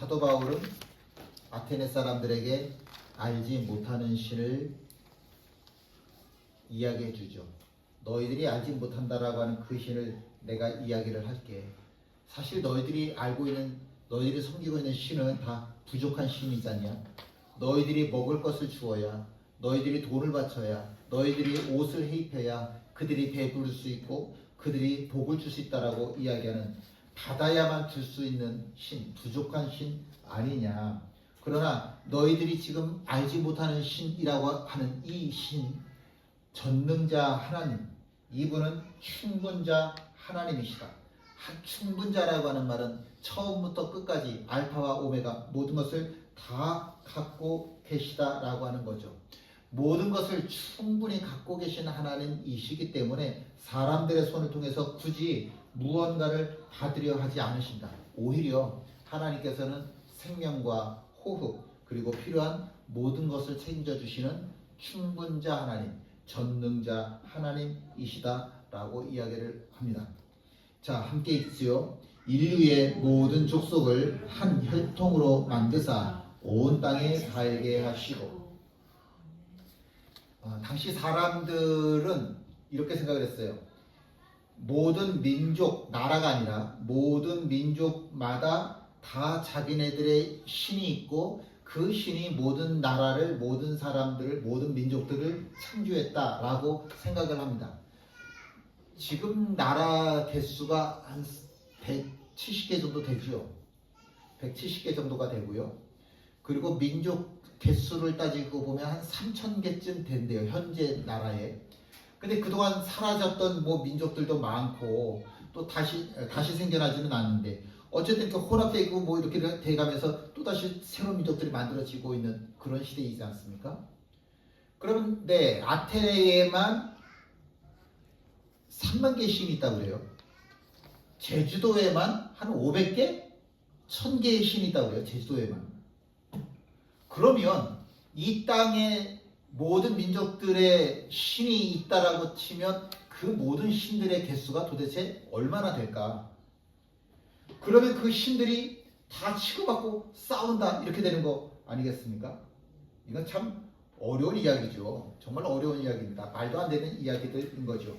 사도 바울은 아테네 사람들에게 알지 못하는 신을 이야기해 주죠. 너희들이 알지 못한다라고 하는 그 신을 내가 이야기를 할게. 사실 너희들이 알고 있는, 너희들이 섬기고 있는 신은 다 부족한 신이잖냐. 너희들이 먹을 것을 주어야, 너희들이 돈을 바쳐야, 너희들이 옷을 해입해야 그들이 배부를 수 있고 그들이 복을 줄 수 있다라고 이야기하는, 받아야만 줄 수 있는 신, 부족한 신 아니냐. 그러나 너희들이 지금 알지 못하는 신이라고 하는 이 신, 전능자 하나님, 이분은 충분자 하나님이시다. 충분자라고 하는 말은 처음부터 끝까지 알파와 오메가 모든 것을 다 갖고 계시다라고 하는 거죠. 모든 것을 충분히 갖고 계신 하나님이시기 때문에 사람들의 손을 통해서 굳이 무언가를 받으려 하지 않으신다. 오히려 하나님께서는 생명과 호흡 그리고 필요한 모든 것을 책임져 주시는 충분자 하나님, 전능자 하나님이시다라고 이야기를 합니다. 자, 함께 읽지요. 인류의 모든 족속을 한 혈통으로 만드사 온 땅에 살게 하시고. 당시 사람들은 이렇게 생각을 했어요. 모든 민족, 나라가 아니라 모든 민족마다 다 자기네들의 신이 있고 그 신이 모든 나라를, 모든 사람들을, 모든 민족들을 창조했다라고 생각을 합니다. 지금 나라 개수가 한 170개 정도 되죠. 170개 정도가 되고요. 그리고 민족 개수를 따지고 보면 한 3,000개쯤 된대요. 현재 나라에. 근데 그동안 사라졌던 민족들도 많고 또 다시 생겨나지는 않는데 어쨌든 이렇게 혼합되고 이렇게 돼가면서 또 다시 새로운 민족들이 만들어지고 있는 그런 시대이지 않습니까? 그런데 아테네에만 3만 개의 신이 있다고 그래요. 제주도에만 한 500개? 1000개의 신이 있다고 그래요. 제주도에만. 그러면 이 땅에 모든 민족들의 신이 있다라고 치면 그 모든 신들의 개수가 도대체 얼마나 될까? 그러면 그 신들이 다 치고받고 싸운다 이렇게 되는 거 아니겠습니까? 이건 참 어려운 이야기죠. 정말 어려운 이야기입니다. 말도 안 되는 이야기들인 거죠.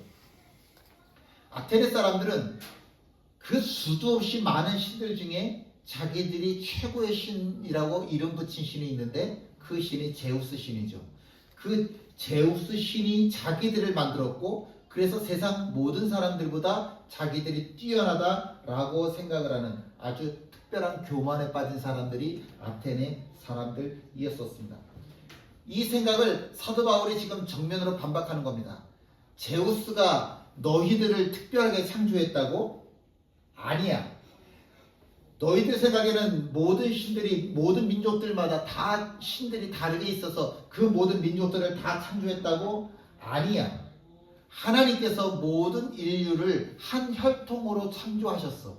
아테네 사람들은 그 수도 없이 많은 신들 중에 자기들이 최고의 신이라고 이름 붙인 신이 있는데 그 신이 제우스 신이죠. 그 제우스 신이 자기들을 만들었고 그래서 세상 모든 사람들보다 자기들이 뛰어나다라고 생각을 하는 아주 특별한 교만에 빠진 사람들이 아테네 사람들이었었습니다. 이 생각을 사도 바울이 지금 정면으로 반박하는 겁니다. 제우스가 너희들을 특별하게 창조했다고? 아니야. 너희들 생각에는 모든 신들이 모든 민족들마다 다 신들이 다르게 있어서 그 모든 민족들을 다 창조했다고? 아니야. 하나님께서 모든 인류를 한 혈통으로 창조하셨어.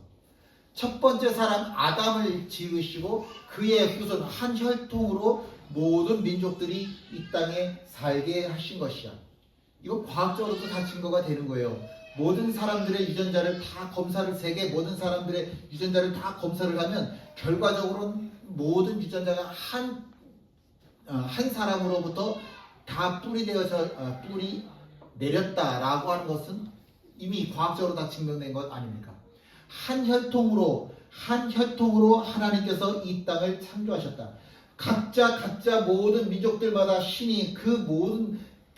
첫 번째 사람 아담을 지으시고 그의 후손 한 혈통으로 모든 민족들이 이 땅에 살게 하신 것이야. 이거 과학적으로도 다 증거가 되는 거예요. 모든 사람들의 유전자를 다 검사를, 세계 모든 사람들의 유전자를 다 검사를 하면 결과적으로는 모든 유전자가 한 사람으로부터 다 뿌리되어서 뿌리 내렸다라고 하는 것은 이미 과학적으로 다 증명된 것 아닙니까? 한 혈통으로 하나님께서 이 땅을 창조하셨다. 각자 모든 민족들마다 신이 그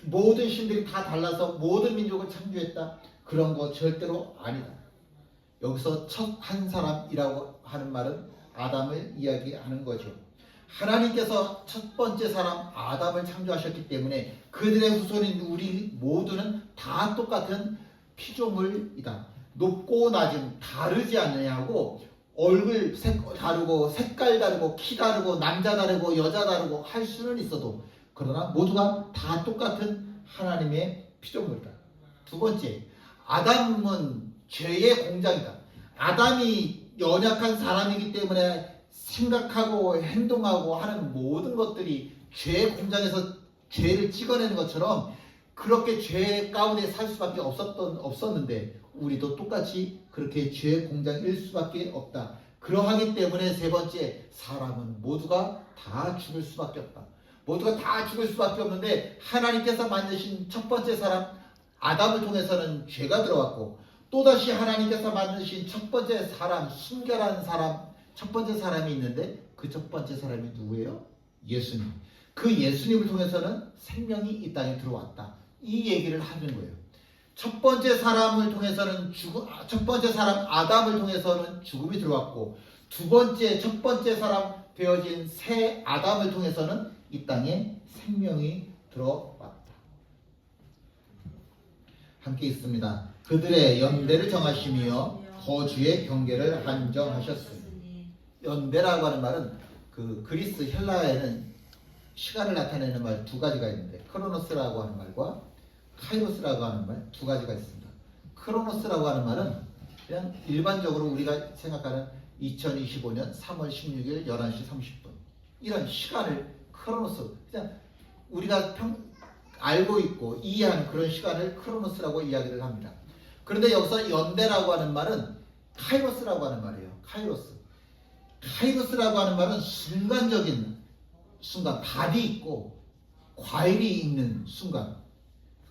모든 신들이 다 달라서 모든 민족을 창조했다. 그런 거 절대로 아니다. 여기서 첫 한 사람이라고 하는 말은 아담을 이야기하는 거죠. 하나님께서 첫 번째 사람 아담을 창조하셨기 때문에 그들의 후손인 우리 모두는 다 똑같은 피조물이다. 높고 낮은 다르지 않느냐고, 얼굴 다르고 색깔 다르고 키 다르고 남자 다르고 여자 다르고 할 수는 있어도 그러나 모두가 다 똑같은 하나님의 피조물이다. 두 번째, 아담은 죄의 공장이다. 아담이 연약한 사람이기 때문에 생각하고 행동하고 하는 모든 것들이 죄의 공장에서 죄를 찍어내는 것처럼 그렇게 죄 가운데 살 수밖에 없었는데 우리도 똑같이 그렇게 죄의 공장일 수밖에 없다. 그러하기 때문에 세 번째, 사람은 모두가 다 죽을 수밖에 없다. 모두가 다 죽을 수밖에 없는데 하나님께서 만드신 첫 번째 사람 아담을 통해서는 죄가 들어왔고, 또다시 하나님께서 만드신 첫 번째 사람, 순결한 사람, 첫 번째 사람이 있는데 그 첫 번째 사람이 누구예요? 예수님. 그 예수님을 통해서는 생명이 이 땅에 들어왔다. 이 얘기를 하는 거예요. 첫 번째 사람을 통해서는 첫 번째 사람 아담을 통해서는 죽음이 들어왔고, 두 번째, 첫 번째 사람 되어진 새 아담을 통해서는 이 땅에 생명이 들어왔다. 함께 있습니다. 그들의 연대를 정하시며 거주의 경계를 한정하셨으니. 연대라고 하는 말은 그 그리스 헬라어에는 시간을 나타내는 말 두 가지가 있는데, 크로노스라고 하는 말과 카이로스라고 하는 말 두 가지가 있습니다. 크로노스라고 하는 말은 그냥 일반적으로 우리가 생각하는 2025년 3월 16일 11시 30분 이런 시간을 크로노스, 그냥 우리가 알고 있고 이해하는 그런 시간을 크로노스라고 이야기를 합니다. 그런데 여기서 연대라고 하는 말은 카이로스라고 하는 말이에요. 카이로스라고 하는 말은 순간적인 순간, 밥이 있고 과일이 있는 순간,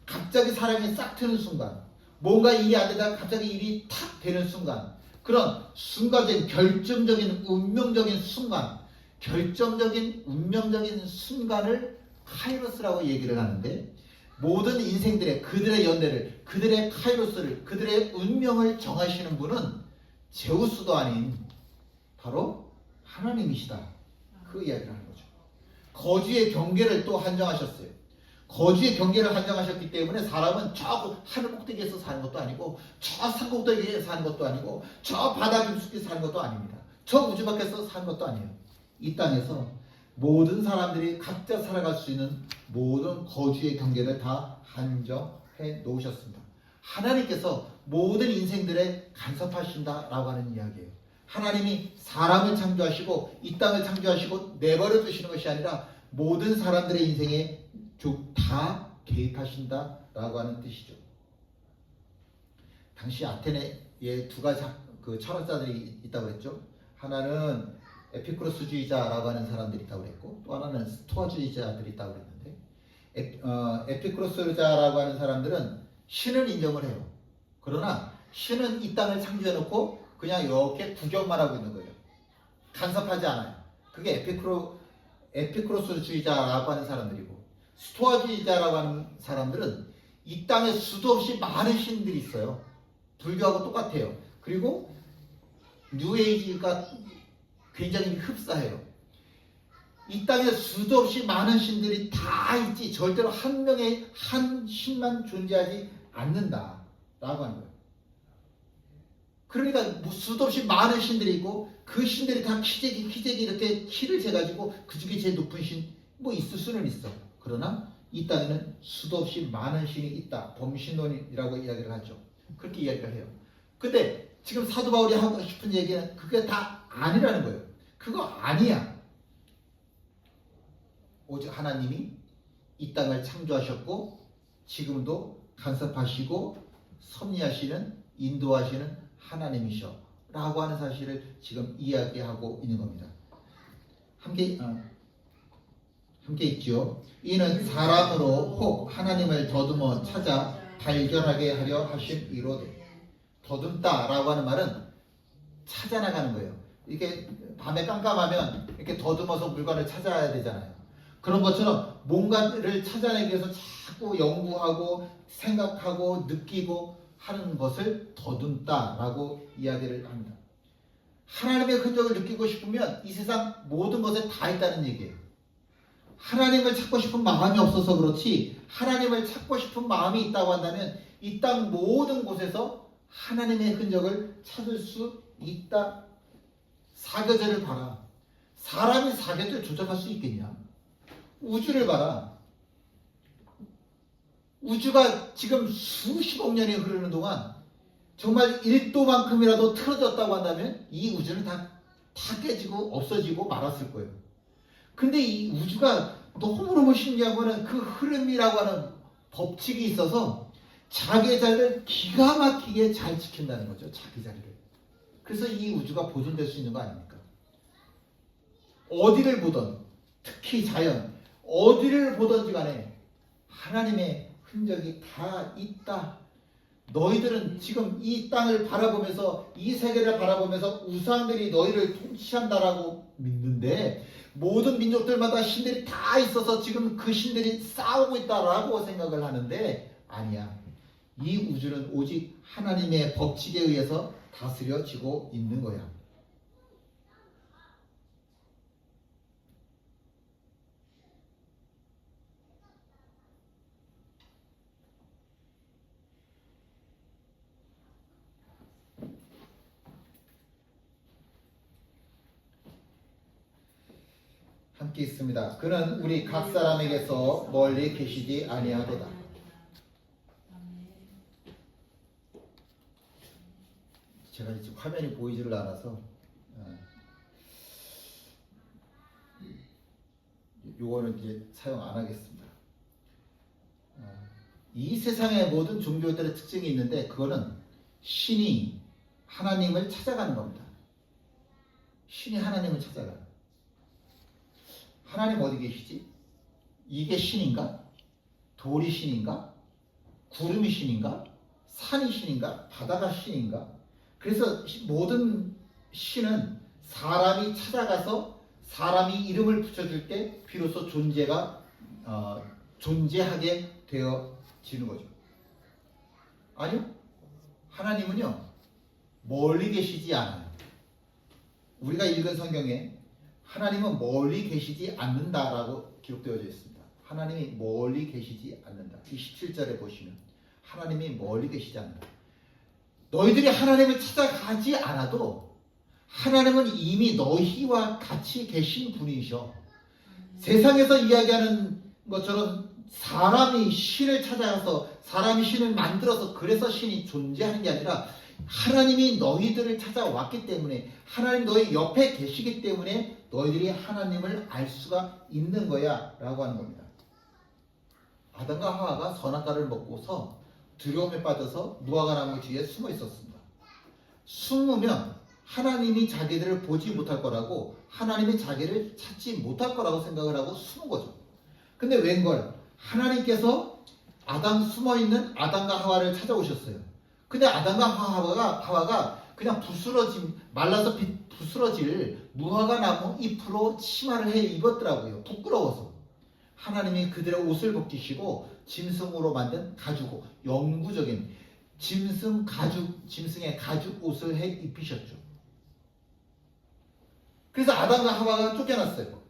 갑자기 사랑이 싹 트는 순간, 뭔가 일이 안 되다가 갑자기 일이 탁 되는 순간, 그런 순간적인 결정적인 운명적인 순간, 결정적인 운명적인 순간을 카이로스라고 얘기를 하는데, 모든 인생들의 그들의 연대를, 그들의 카이로스를, 그들의 운명을 정하시는 분은 제우스도 아닌 바로 하나님이시다. 그 이야기를 하는 거죠. 거주의 경계를 또 한정하셨어요. 거주의 경계를 한정하셨기 때문에 사람은 저 하늘 꼭대기에서 사는 것도 아니고, 저 산 꼭대기에 사는 것도 아니고, 저 바다 깊숙이 사는 것도 아닙니다. 저 우주 밖에서 사는 것도 아니에요. 이 땅에서 모든 사람들이 각자 살아갈 수 있는 모든 거주의 경계를 다 한정해 놓으셨습니다. 하나님께서 모든 인생들에 간섭하신다라고 하는 이야기예요. 하나님이 사람을 창조하시고 이 땅을 창조하시고 내버려 두시는 것이 아니라 모든 사람들의 인생에 다 개입하신다라고 하는 뜻이죠. 당시 아테네에 두 가지 그 철학자들이 있다고 그랬죠. 하나는 에피쿠로스주의자라고 하는 사람들이 있다고 그랬고, 또 하나는 스토아주의자들이 있다고 그랬는데, 에피쿠로스주의자라고 하는 사람들은 신을 인정을 해요. 그러나 신은 이 땅을 창조해 놓고 그냥 이렇게 구경만 하고 있는 거예요. 간섭하지 않아요. 그게 에피쿠로스주의자라고 하는 사람들이고, 스토아주의자라고 하는 사람들은 이 땅에 수도 없이 많은 신들이 있어요. 불교하고 똑같아요. 그리고 뉴에이지가 굉장히 흡사해요. 이 땅에 수도 없이 많은 신들이 다 있지 절대로 한 명의 한 신만 존재하지 않는다 라고 하는 거예요. 그러니까 뭐 수도 없이 많은 신들이 있고 그 신들이 다 키재기 이렇게 키를 재가지고 그 중에 제일 높은 신 뭐 있을 수는 있어. 그러나 이 땅에는 수도 없이 많은 신이 있다. 범신론이라고 이야기를 하죠. 그렇게 이야기를 해요. 근데 지금 사도 바울이 하고 싶은 얘기는 그게 다 아니라는 거예요. 그거 아니야. 오직 하나님이 이 땅을 창조하셨고 지금도 간섭하시고 섭리하시는 인도하시는 하나님이셔 라고 하는 사실을 지금 이야기하고 있는 겁니다. 함께 있지요. 이는 사람으로 혹 하나님을 더듬어 찾아 발견하게 하려 하신 이로되. 더듬다 라고 하는 말은 찾아나가는 거예요. 이렇게 밤에 깜깜하면 이렇게 더듬어서 물건을 찾아야 되잖아요. 그런 것처럼 뭔가를 찾아내기 위해서 자꾸 연구하고 생각하고 느끼고 하는 것을 더듬다 라고 이야기를 합니다. 하나님의 흔적을 느끼고 싶으면 이 세상 모든 것에 다 있다는 얘기예요. 하나님을 찾고 싶은 마음이 없어서 그렇지, 하나님을 찾고 싶은 마음이 있다고 한다면 이 땅 모든 곳에서 하나님의 흔적을 찾을 수 있다. 사계절을 봐라. 사람이 사계절 조작할 수 있겠냐? 우주를 봐라. 우주가 지금 수십억 년이 흐르는 동안 정말 1도만큼이라도 틀어졌다고 한다면 이 우주는 다 깨지고 없어지고 말았을 거예요. 근데 이 우주가 너무너무 신기한 거는 그 흐름이라고 하는 법칙이 있어서 자기 자리를 기가 막히게 잘 지킨다는 거죠. 자기 자리를. 그래서 이 우주가 보존될 수 있는 거 아닙니까? 어디를 보던, 특히 자연, 어디를 보든지 간에 하나님의 흔적이 다 있다. 너희들은 지금 이 땅을 바라보면서, 이 세계를 바라보면서 우상들이 너희를 통치한다라고 믿는데, 모든 민족들마다 신들이 다 있어서 지금 그 신들이 싸우고 있다라고 생각을 하는데, 아니야. 이 우주는 오직 하나님의 법칙에 의해서 다스려지고 있는 거야. 함께 있습니다. 그는 우리 각 사람에게서 멀리 계시지 아니하도다. 제가 이제 화면이 보이지를 않아서 요거는 이제 사용 안 하겠습니다. 이 세상의 모든 종교들의 특징이 있는데, 그거는 신이 하나님을 찾아가는 겁니다. 신이 하나님을 찾아가는. 하나님 어디 계시지? 이게 신인가? 돌이 신인가? 구름이 신인가? 산이 신인가? 바다가 신인가? 그래서 모든 신은 사람이 찾아가서 사람이 이름을 붙여줄 때 비로소 존재하게 되어지는 거죠. 아니요. 하나님은요, 멀리 계시지 않아요. 우리가 읽은 성경에 하나님은 멀리 계시지 않는다라고 기록되어져 있습니다. 하나님이 멀리 계시지 않는다. 27절에 보시면 하나님이 멀리 계시지 않는다. 너희들이 하나님을 찾아가지 않아도 하나님은 이미 너희와 같이 계신 분이셔. 세상에서 이야기하는 것처럼 사람이 신을 찾아가서, 사람이 신을 만들어서 그래서 신이 존재하는 게 아니라, 하나님이 너희들을 찾아왔기 때문에, 하나님 너희 옆에 계시기 때문에 너희들이 하나님을 알 수가 있는 거야 라고 하는 겁니다. 아담과 하와가 선악과를 먹고서 두려움에 빠져서 무화과 나무 뒤에 숨어 있었습니다. 숨으면 하나님이 자기들을 보지 못할 거라고, 하나님이 자기를 찾지 못할 거라고 생각을 하고 숨은 거죠. 근데 웬걸 하나님께서 아담 숨어있는 아담과 하와를 찾아오셨어요. 근데 아담과 하와가 그냥 말라서 부스러질 무화과 나무 잎으로 치마를 해 입었더라고요. 부끄러워서. 하나님이 그들의 옷을 벗기시고 짐승으로 만든 가죽, 영구적인 짐승의 가죽 옷을 해 입히셨죠. 그래서 아담과 하와가 쫓겨났어요.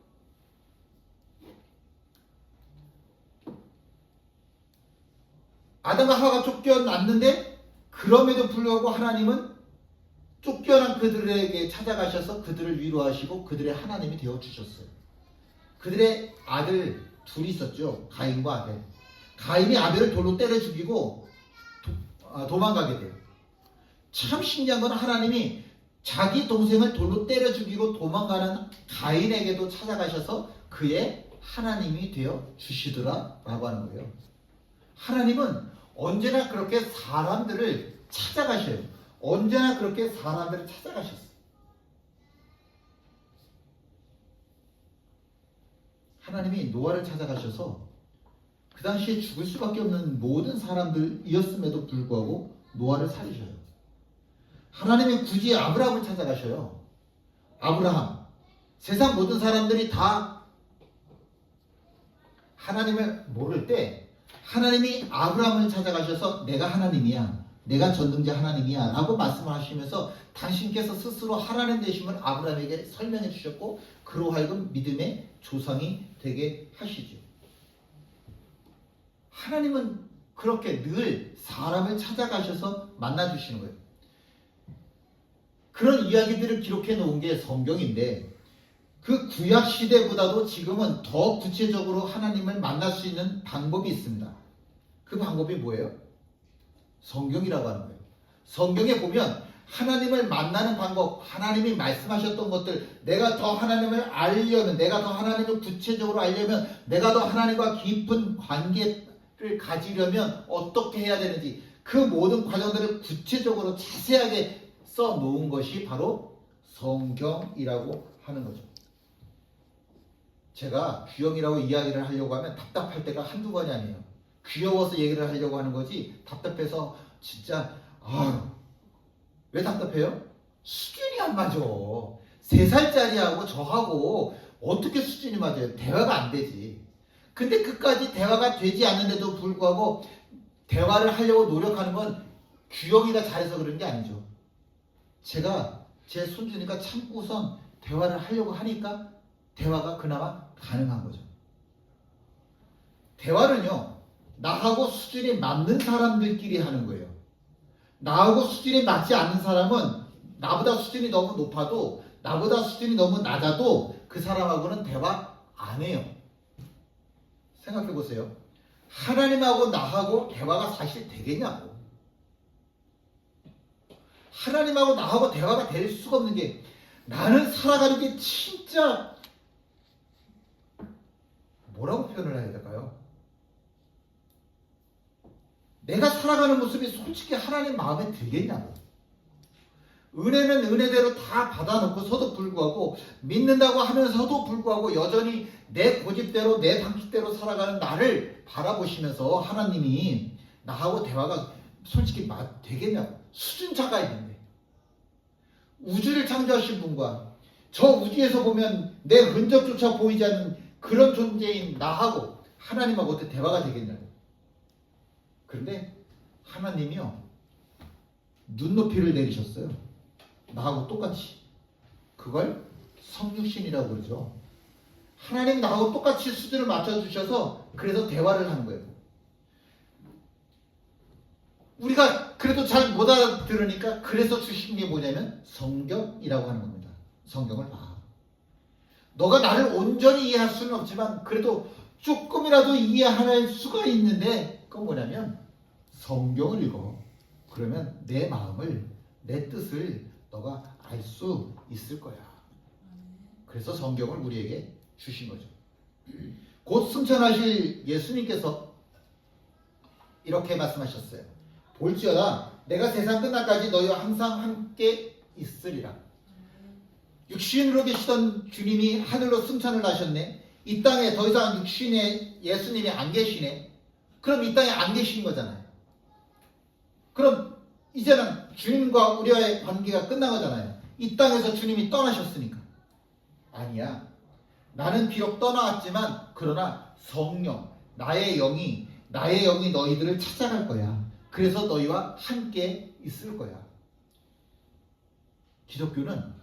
아담과 하와가 쫓겨났는데, 그럼에도 불구하고 하나님은 쫓겨난 그들에게 찾아가셔서 그들을 위로하시고 그들의 하나님이 되어주셨어요. 그들의 아들 둘이 있었죠. 가인과 아벨. 가인이 아벨을 돌로 때려 죽이고 도망가게 돼요. 참 신기한 건, 하나님이 자기 동생을 돌로 때려 죽이고 도망가는 가인에게도 찾아가셔서 그의 하나님이 되어 주시더라 라고 하는 거예요. 하나님은 언제나 그렇게 사람들을 찾아가셔요. 언제나 그렇게 사람들을 찾아가셨어요. 하나님이 노아를 찾아가셔서 그 당시에 죽을 수밖에 없는 모든 사람들이었음에도 불구하고 노아를 살리셔요. 하나님이 굳이 아브라함을 찾아가셔요. 아브라함. 세상 모든 사람들이 다 하나님을 모를 때 하나님이 아브라함을 찾아가셔서 내가 하나님이야, 내가 전능자 하나님이야 라고 말씀을 하시면서 당신께서 스스로 하나님 되심을 아브라함에게 설명해 주셨고, 그로 하여금 믿음의 조상이 되게 하시죠. 하나님은 그렇게 늘 사람을 찾아가셔서 만나주시는 거예요. 그런 이야기들을 기록해 놓은 게 성경인데, 그 구약 시대보다도 지금은 더 구체적으로 하나님을 만날 수 있는 방법이 있습니다. 그 방법이 뭐예요? 성경이라고 하는 거예요. 성경에 보면 하나님을 만나는 방법, 하나님이 말씀하셨던 것들, 내가 더 하나님을 알려면, 내가 더 하나님을 구체적으로 알려면, 내가 더 하나님과 깊은 관계를 가지려면 어떻게 해야 되는지, 그 모든 과정들을 구체적으로 자세하게 써놓은 것이 바로 성경이라고 하는 거죠. 제가 귀염이라고 이야기를 하려고 하면 답답할 때가 한두 번이 아니에요. 귀여워서 얘기를 하려고 하는 거지 답답해서 진짜 왜 답답해요? 수준이 안 맞아. 3살짜리하고 저하고 어떻게 수준이 맞아요? 대화가 안 되지. 근데 끝까지 대화가 되지 않는데도 불구하고 대화를 하려고 노력하는 건 규영이가 잘해서 그런 게 아니죠. 제가 제 손주니까 참고선 대화를 하려고 하니까 대화가 그나마 가능한 거죠. 대화는요, 나하고 수준이 맞는 사람들끼리 하는 거예요. 나하고 수준이 맞지 않는 사람은 나보다 수준이 너무 높아도 나보다 수준이 너무 낮아도 그 사람하고는 대화 안 해요. 생각해 보세요. 하나님하고 나하고 대화가 사실 되겠냐고. 하나님하고 나하고 대화가 될 수가 없는 게 나는 살아가는 게 진짜 뭐라고 표현을 해야 될까요? 내가 살아가는 모습이 솔직히 하나님 마음에 들겠냐고. 은혜는 은혜대로 다 받아놓고서도 불구하고 믿는다고 하면서도 불구하고 여전히 내 고집대로 내 방식대로 살아가는 나를 바라보시면서 하나님이 나하고 대화가 솔직히 되겠냐고. 수준차가 있는데 우주를 창조하신 분과 저 우주에서 보면 내 흔적조차 보이지 않는 그런 존재인 나하고 하나님하고 어떻게 대화가 되겠냐고. 그런데 하나님이요 눈높이를 내리셨어요. 나하고 똑같이. 그걸 성육신이라고 그러죠. 하나님 나하고 똑같이 수준을 맞춰주셔서 그래서 대화를 하는 거예요. 우리가 그래도 잘 못 알아들으니까 그래서 주신 게 뭐냐면 성경이라고 하는 겁니다. 성경을 봐. 너가 나를 온전히 이해할 수는 없지만 그래도 조금이라도 이해할 수가 있는데 그건 뭐냐면 성경을 읽어. 그러면 내 마음을, 내 뜻을 너가 알 수 있을 거야. 그래서 성경을 우리에게 주신 거죠. 곧 승천하실 예수님께서 이렇게 말씀하셨어요. 볼지어다 내가 세상 끝날까지 너희와 항상 함께 있으리라. 육신으로 계시던 주님이 하늘로 승천을 하셨네. 이 땅에 더 이상 육신의 예수님이 안 계시네. 그럼 이 땅에 안 계신 거잖아요. 그럼 이제는 주님과 우리와의 관계가 끝난 거잖아요. 이 땅에서 주님이 떠나셨으니까. 아니야. 나는 비록 떠나왔지만 그러나 성령, 나의 영이 너희들을 찾아갈 거야. 그래서 너희와 함께 있을 거야. 기독교는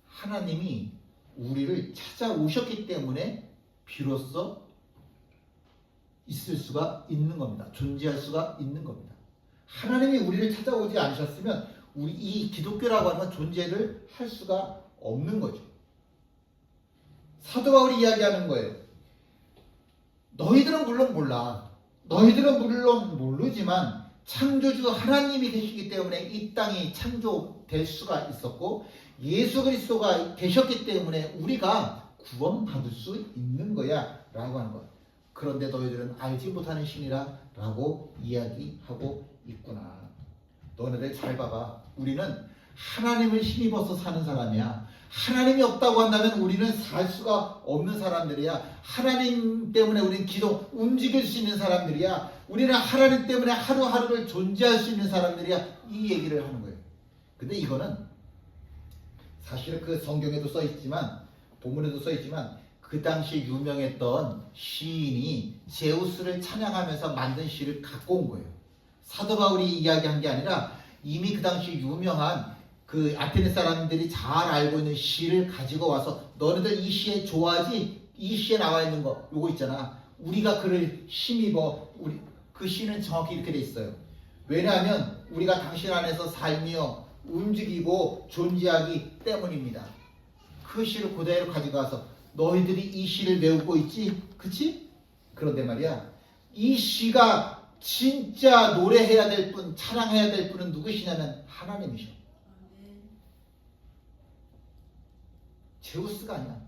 하나님이 우리를 찾아오셨기 때문에 비로소 있을 수가 있는 겁니다. 존재할 수가 있는 겁니다. 하나님이 우리를 찾아오지 않으셨으면 우리 이 기독교라고 하는 건 존재를 할 수가 없는 거죠. 사도 바울이 이야기하는 거예요. 너희들은 물론 몰라. 너희들은 물론 모르지만 창조주 하나님이 계시기 때문에 이 땅이 창조될 수가 있었고 예수 그리스도가 계셨기 때문에 우리가 구원받을 수 있는 거야 라고 하는 거예요. 그런데 너희들은 알지 못하는 신이라 라고 이야기하고 있구나. 너네들 잘 봐봐. 우리는 하나님을 힘입어서 사는 사람이야. 하나님이 없다고 한다면 우리는 살 수가 없는 사람들이야. 하나님 때문에 우리는 움직일 수 있는 사람들이야. 우리는 하나님 때문에 하루하루를 존재할 수 있는 사람들이야. 이 얘기를 하는 거예요. 근데 이거는 사실은 그 성경에도 써있지만 본문에도 써있지만 그 당시 유명했던 시인이 제우스를 찬양하면서 만든 시를 갖고 온 거예요. 사도 바울이 이야기한 게 아니라 이미 그 당시 유명한 그 아테네 사람들이 잘 알고 있는 시를 가지고 와서 너네들 이 시에 좋아하지? 이 시에 나와 있는 거 요거 있잖아. 우리가 그를 힘입어. 그 시는 정확히 이렇게 돼 있어요. 왜냐하면 우리가 당신 안에서 살며 움직이고 존재하기 때문입니다. 그 시를 그대로 가지고 와서 너희들이 이 시를 외우고 있지? 그치? 그런데 말이야 이 시가 진짜 노래해야 될 분, 찬양해야 될 분은 누구시냐면 하나님이셔. 제우스가 아니야.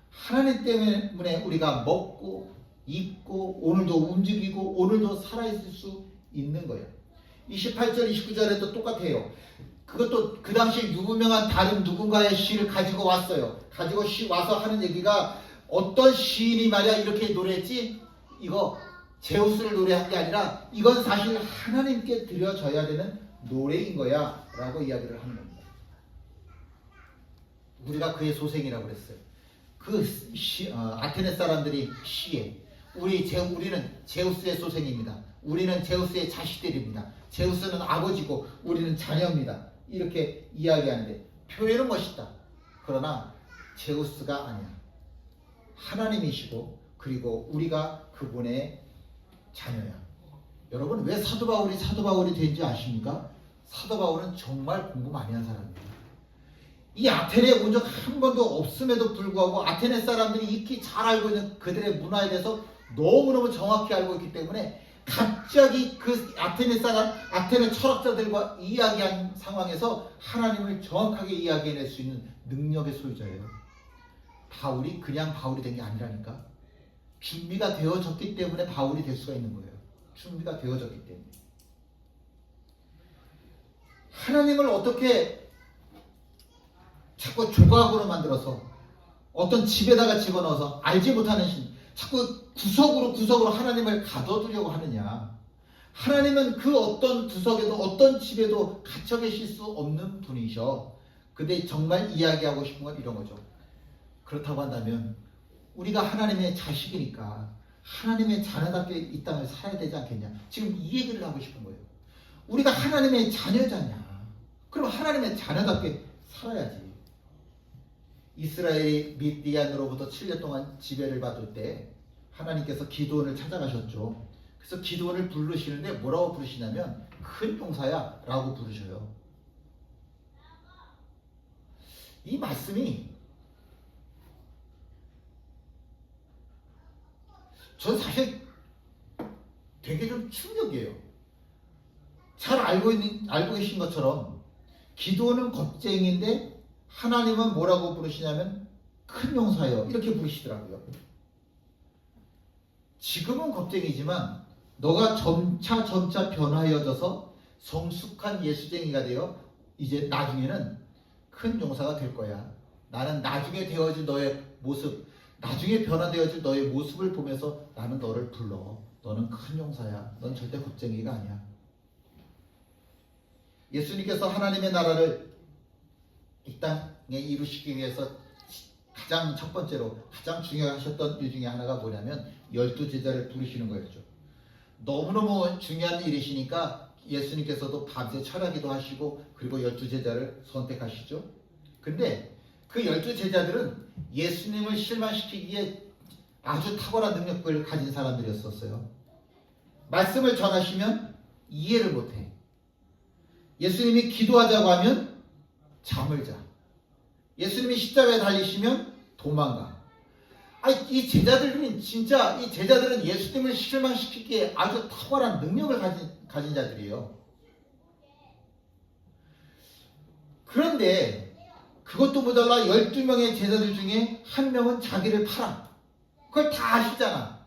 하나님 때문에 우리가 먹고 입고 오늘도 움직이고 오늘도 살아있을 수 있는 거야. 28절 29절에도 똑같아요. 그것도 그 당시 유명한 다른 누군가의 시를 가지고 왔어요. 가지고 와서 하는 얘기가 어떤 시인이 말이야 이렇게 노래했지? 이거 제우스를 노래한 게 아니라 이건 사실 하나님께 드려져야 되는 노래인 거야 라고 이야기를 하는 겁니다. 우리가 그의 소생이라고 그랬어요. 아테네 사람들이 시에 우리는 제우스의 소생입니다. 우리는 제우스의 자식들입니다. 제우스는 아버지고 우리는 자녀입니다. 이렇게 이야기하는데 표현은 멋있다. 그러나 제우스가 아니야. 하나님이시고 그리고 우리가 그분의 자녀야. 여러분 왜 사도 바울이 된지 아십니까? 사도 바울은 정말 공부 많이 한 사람입니다. 이 아테네에 온 적 한 번도 없음에도 불구하고 아테네 사람들이 익히 잘 알고 있는 그들의 문화에 대해서 너무너무 정확히 알고 있기 때문에 갑자기 그 아테네 철학자들과 이야기한 상황에서 하나님을 정확하게 이야기해낼 수 있는 능력의 소유자예요. 바울이 그냥 바울이 된 게 아니라니까. 준비가 되어졌기 때문에 바울이 될 수가 있는 거예요. 준비가 되어졌기 때문에. 하나님을 어떻게 자꾸 조각으로 만들어서 어떤 집에다가 집어넣어서 알지 못하는 신, 자꾸 구석으로 하나님을 가둬두려고 하느냐. 하나님은 그 어떤 구석에도 어떤 집에도 갇혀 계실 수 없는 분이셔. 근데 정말 이야기하고 싶은 건 이런 거죠. 그렇다고 한다면 우리가 하나님의 자식이니까 하나님의 자녀답게 이 땅을 살아야 되지 않겠냐. 지금 이 얘기를 하고 싶은 거예요. 우리가 하나님의 자녀잖냐. 그럼 하나님의 자녀답게 살아야지. 이스라엘이 미디안으로부터 7년 동안 지배를 받을 때 하나님께서 기드온을 찾아가셨죠. 그래서 기드온을 부르시는데 뭐라고 부르시냐면 큰 용사야 라고 부르셔요. 이 말씀이 전 사실 되게 좀 충격이에요. 잘 알고 계신 것처럼 기드온은 겁쟁이인데 하나님은 뭐라고 부르시냐면 큰 용사여 이렇게 부르시더라고요. 지금은 겁쟁이지만 너가 점차 변화해져서 성숙한 예수쟁이가 되어 이제 나중에는 큰 용사가 될 거야. 나는 나중에 되어질 너의 모습, 나중에 변화되어질 너의 모습을 보면서 나는 너를 불러. 너는 큰 용사야. 넌 절대 겁쟁이가 아니야. 예수님께서 하나님의 나라를 이 땅에 이루시기 위해서 가장 첫 번째로 가장 중요하셨던 일 중에 하나가 뭐냐면 12제자를 부르시는 거였죠. 너무너무 중요한 일이시니까 예수님께서도 밤새 철야기도 하시고 그리고 12제자를 선택하시죠. 근데 그 12제자들은 예수님을 실망시키기에 아주 탁월한 능력을 가진 사람들이었었어요. 말씀을 전하시면 이해를 못해. 예수님이 기도하자고 하면 잠을 자. 예수님이 십자가에 달리시면 도망가. 이 제자들은 진짜 이 제자들은 예수님을 실망시키기에 아주 탁월한 능력을 가진 자들이에요. 그런데 그것도 모자라 12명의 제자들 중에 한 명은 자기를 팔아. 그걸 다 아시잖아.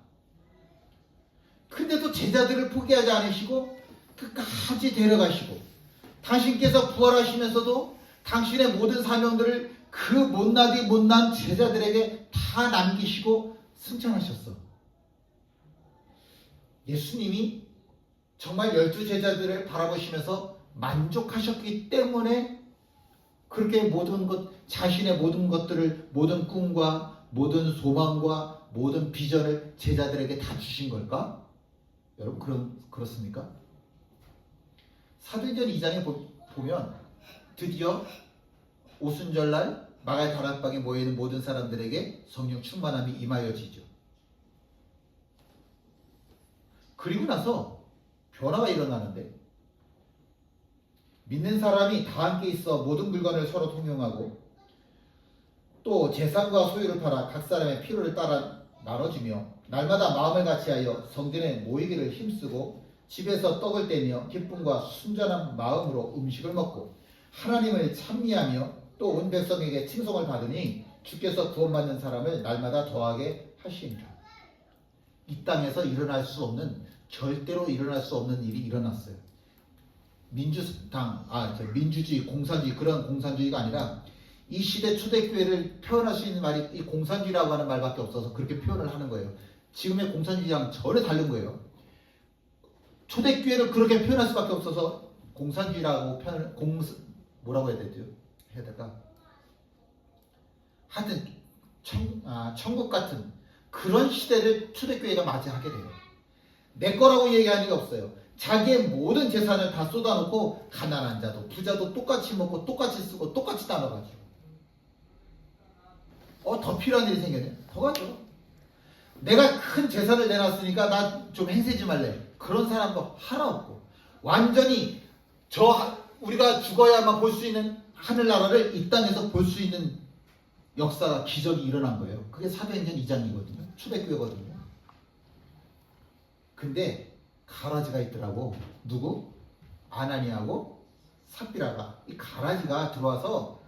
근데도 제자들을 포기하지 않으시고 끝까지 데려가시고 당신께서 부활하시면서도 당신의 모든 사명들을 그 못난 제자들에게 다 남기시고 승천하셨어. 예수님이 정말 12제자들을 바라보시면서 만족하셨기 때문에 그렇게 자신의 모든 것들을, 모든 꿈과 모든 소망과 모든 비전을 제자들에게 다 주신 걸까? 여러분 그렇습니까? 사도행전 2장에 보면 드디어 오순절날 마가의 다락방에 모여있는 모든 사람들에게 성령 충만함이 임하여지죠. 그리고 나서 변화가 일어나는데 믿는 사람이 다 함께 있어 모든 물건을 서로 통용하고 또 재산과 소유를 팔아 각 사람의 필요를 따라 나눠주며 날마다 마음을 같이하여 성전에 모이기를 힘쓰고 집에서 떡을 떼며 기쁨과 순전한 마음으로 음식을 먹고 하나님을 찬미하며 또 온 백성에게 칭송을 받으니 주께서 구원받는 사람을 날마다 더하게 하시니라. 이 땅에서 절대로 일어날 수 없는 일이 일어났어요. 민주주의, 공산주의 그런 공산주의가 아니라 이 시대 초대교회를 표현할 수 있는 말이 이 공산주의라고 하는 말밖에 없어서 그렇게 표현을 하는 거예요. 지금의 공산주의랑 전혀 다른 거예요. 초대교회를 그렇게 표현할 수밖에 없어서 공산주의라고 뭐라고 해야 되죠? 해야 될까? 하여튼 천국 같은 그런 시대를 초대교회가 맞이하게 돼요. 내 거라고 얘기하는 게 없어요. 자기의 모든 재산을 다 쏟아놓고 가난한 자도 부자도 똑같이 먹고 똑같이 쓰고 똑같이 나눠가지고 더 필요한 일이 생겼네. 더 가져. 내가 큰 재산을 내놨으니까 나 좀 행세 좀 할래. 그런 사람도 하나 없고 완전히 우리가 죽어야만 볼 수 있는 하늘나라를 이 땅에서 볼 수 있는 역사가 기적이 일어난 거예요. 그게 사도행전 2장이거든요. 초대교회거든요. 근데 가라지가 있더라고. 누구? 아나니아하고 삽비라가. 이 가라지가 들어와서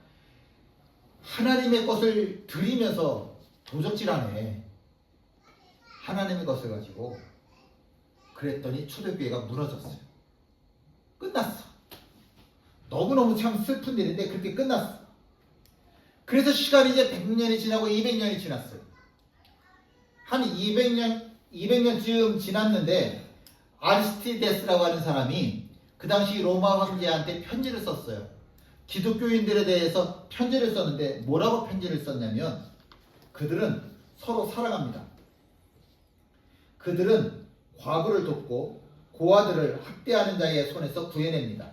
하나님의 것을 드리면서 도적질하네. 하나님의 것을 가지고. 그랬더니 초대교회가 무너졌어요. 끝났어. 너무너무 참 슬픈 일인데 그렇게 끝났어. 그래서 시간이 이제 100년이 지나고 200년이 지났어요. 한 200년쯤 지났는데 아리스티데스라고 하는 사람이 그 당시 로마 황제한테 편지를 썼어요. 기독교인들에 대해서 편지를 썼는데 뭐라고 편지를 썼냐면 그들은 서로 사랑합니다. 그들은 과부를 돕고 고아들을 학대하는 자의 손에서 구해냅니다.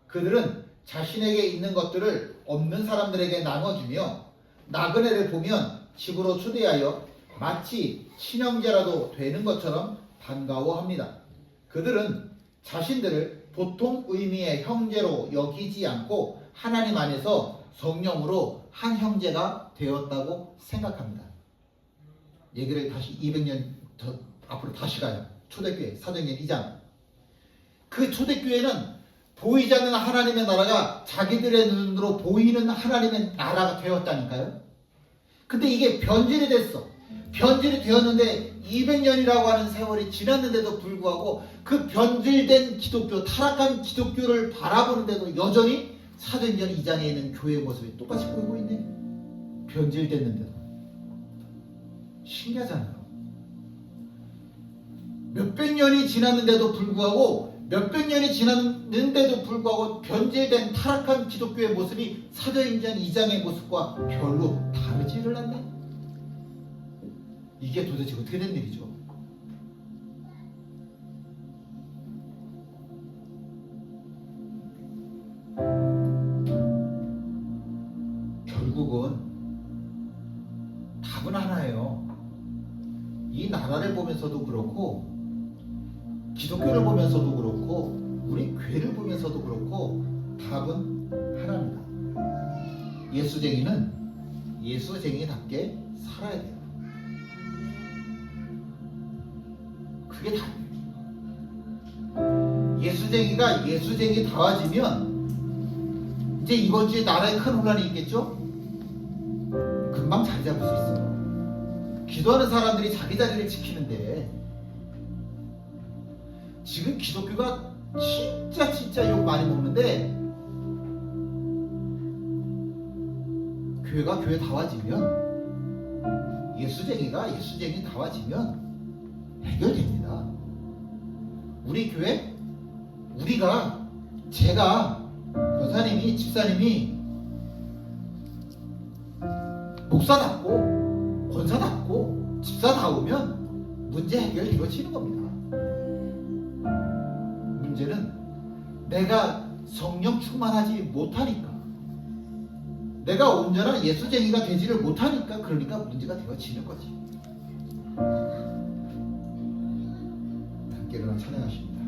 그들은 자신에게 있는 것들을 없는 사람들에게 나눠주며 나그네를 보면 집으로 초대하여 마치 친형제라도 되는 것처럼 반가워합니다. 그들은 자신들을 보통 의미의 형제로 여기지 않고 하나님 안에서 성령으로 한 형제가 되었다고 생각합니다. 얘기를 다시 200년 더 앞으로 다시 가요. 초대교회 사도행전 2장. 그 초대교회는 보이지 않는 하나님의 나라가 자기들의 눈으로 보이는 하나님의 나라가 되었다니까요. 근데 이게 변질이 됐어. 변질이 되었는데 200년이라고 하는 세월이 지났는데도 불구하고 그 변질된 기독교, 타락한 기독교를 바라보는데도 여전히 사도행전 2장에 있는 교회의 모습이 똑같이 보이고 있네. 변질됐는데도. 신기하잖아요. 몇백 년이 지났는데도 불구하고 변질된 타락한 기독교의 모습이 사도행전 2장의 모습과 별로 다르지를 않네. 이게 도대체 어떻게 된 일이죠? 결국은 답은 하나예요. 이 나라를 보면서도 그렇고 기독교를 보면서도 그렇고 우리 교회를 보면서도 그렇고 답은 하나입니다. 예수쟁이답게 살아야 돼요. 그게 답이에요. 예수쟁이가 예수쟁이다워지면 이제 이번 주에 나라에 큰 혼란이 있겠죠? 금방 자리 잡을 수 있어요. 기도하는 사람들이 자기 자리를 지키는데 지금 기독교가 진짜 욕 많이 먹는데 교회가 교회다워지면 예수쟁이다워지면 해결됩니다. 우리 교회 제가 교사님이 집사님이 목사답고 권사답고 집사다우면 문제 해결 이루어지는 겁니다. 문제는 내가 성령 충만하지 못하니까 내가 온전한 예수쟁이가 되지를 못하니까 그러니까 문제가 되어지는 거지. 함께 일어나 찬양하십니다.